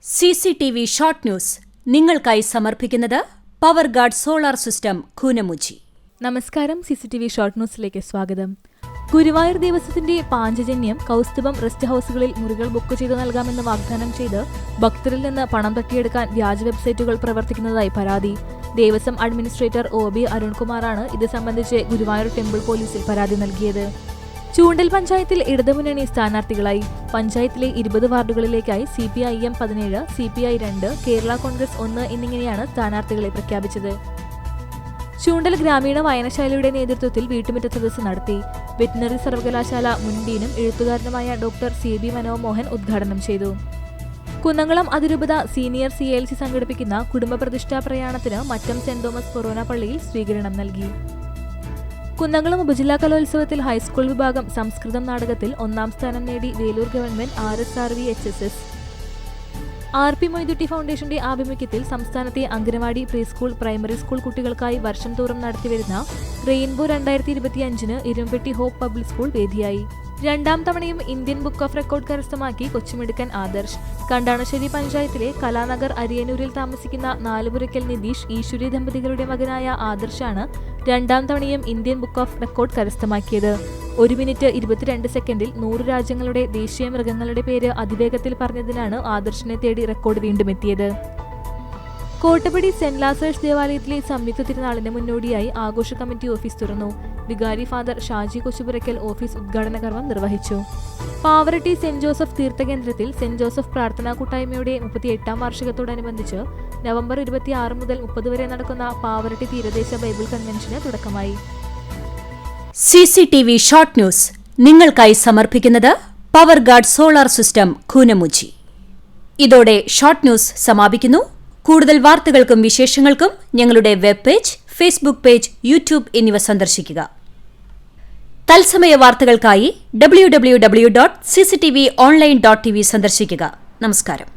CCTV short news നിങ്ങൾക്കായി സമർപ്പിക്കുന്നത് power guard solar system Koonamuchi. നമസ്കാരം. CCTV ഷോർട്ട് ന്യൂസിലേക്ക് സ്വാഗതം. ഗുരുവായൂർ ദേവസ്വത്തിന്റെ പാഞ്ചജന്യം കൗസ്തുഭം റെസ്റ്റ് ഹൌസുകളിൽ മുറികൾ ബുക്ക് ചെയ്തു നൽകാമെന്ന് വാഗ്ദാനം ചെയ്ത് ഭക്തരിൽ നിന്ന് പണം തട്ടിയെടുക്കാൻ വ്യാജ വെബ്സൈറ്റുകൾ പ്രവർത്തിക്കുന്നതായി പരാതി. ദേവസ്വം അഡ്മിനിസ്ട്രേറ്റർ OB അരുൺകുമാറാണ് ഇത് സംബന്ധിച്ച് ഗുരുവായൂർ ടെമ്പിൾ പോലീസിൽ പരാതി നൽകിയത്. ചൂണ്ടൽ പഞ്ചായത്തിൽ ഇടതുമുന്നണി സ്ഥാനാർത്ഥികളായി. പഞ്ചായത്തിലെ 20 വാർഡുകളിലേക്കായി CPIM 17, CPI 2, കേരള കോൺഗ്രസ് 1 എന്നിങ്ങനെയാണ് സ്ഥാനാർത്ഥികളെ പ്രഖ്യാപിച്ചത്. ചൂണ്ടൽ ഗ്രാമീണ വായനശാലയുടെ നേതൃത്വത്തിൽ വീട്ടുമുറ്റ സദസ്സ് നടത്തി. വെറ്റിനറി സർവകലാശാല മുൻ ഡീനും എഴുത്തുകാരനുമായ ഡോക്ടർ CB മനോമോഹൻ ഉദ്ഘാടനം ചെയ്തു. കുന്നംകുളം അതിരൂപത സീനിയർ CLC സംഘടിപ്പിക്കുന്ന കുടുംബ പ്രതിഷ്ഠാ പ്രയാണത്തിന് മറ്റം സെന്റ് തോമസ് ഫൊറോന പള്ളിയിൽ സ്വീകരണം നൽകി. കുന്നംകുളം ഉപജില്ലാ കലോത്സവത്തിൽ ഹൈസ്കൂൾ വിഭാഗം സംസ്കൃതം നാടകത്തിൽ 1ാം സ്ഥാനം നേടി Velur government RSRV HSS. RP Moidutty ഫൗണ്ടേഷന്റെ ആഭിമുഖ്യത്തിൽ സംസ്ഥാനത്തെ anganwadi, pre school, primary school കുട്ടികൾക്കായി വർഷം തോറും നടത്തിവരുന്ന റെയിൻബോ 2025 ഇരുമ്പെട്ടി ഹോപ്പ് പബ്ലിക് സ്കൂൾ വേദിയായി. 2ാം തവണയും ഇന്ത്യൻ ബുക്ക് ഓഫ് റെക്കോർഡ് കരസ്ഥമാക്കി കൊച്ചുമിടുക്കൻ ആദർശ്. കണ്ടാണശ്ശേരി പഞ്ചായത്തിലെ കലാനഗർ അരിയന്നൂരിൽ താമസിക്കുന്ന നാലുപുരയ്ക്കൽ നിതീഷ് ഈശ്വരി ദമ്പതികളുടെ മകനായ ആദർശാണ് 2ാം തവണയും ഇന്ത്യൻ ബുക്ക് ഓഫ് റെക്കോർഡ് കരസ്ഥമാക്കിയത്. 1 മിനിറ്റ് 22 സെക്കൻഡിൽ 100 രാജ്യങ്ങളുടെ ദേശീയ മൃഗങ്ങളുടെ പേര് അതിവേഗത്തിൽ പറഞ്ഞതിനാണ് ആദർശിനെ തേടി റെക്കോർഡ് വീണ്ടും എത്തിയത്. കോട്ടപ്പടി സെന്റ് ലാസേഴ്സ് ദേവാലയത്തിലെ സംയുക്ത തിരുനാളിന് മുന്നോടിയായി ആഘോഷ കമ്മിറ്റി ഓഫീസ് തുറന്നു. വികാരി ഫാദർ ഷാജി കൊച്ചുപുരയ്ക്കൽ ഓഫീസ് ഉദ്ഘാടന കർമ്മം നിർവഹിച്ചു. പാവറട്ടി സെന്റ് ജോസഫ് തീർത്ഥകേന്ദ്രത്തിൽ സെന്റ് ജോസഫ് പ്രാർത്ഥനാ കൂട്ടായ്മയുടെ 38ാം വാർഷികത്തോടനുബന്ധിച്ച് നവംബർ 26 മുതൽ 30 വരെ നടക്കുന്ന പാവറട്ടി തീരദേശ ബൈബിൾ കൺവെൻഷന് തുടക്കമായി. CCTV ഷോർട്ട് ന്യൂസ് നിങ്ങൾക്കായി സമർപ്പിക്കുന്നത് power guard solar system Koonamuchi. ഇതോടെ ഷോർട്ട് ന്യൂസ് സമാപിക്കുന്നു. കൂടുതൽ വാർത്തകൾക്കും വിശേഷങ്ങൾക്കും ഞങ്ങളുടെ web page, Facebook page, YouTube എന്നിവ സന്ദർശിക്കുക. തത്സമയ വാർത്തകൾക്കായി www.cctv online.tv സന്ദർശിക്കുക. നമസ്കാരം.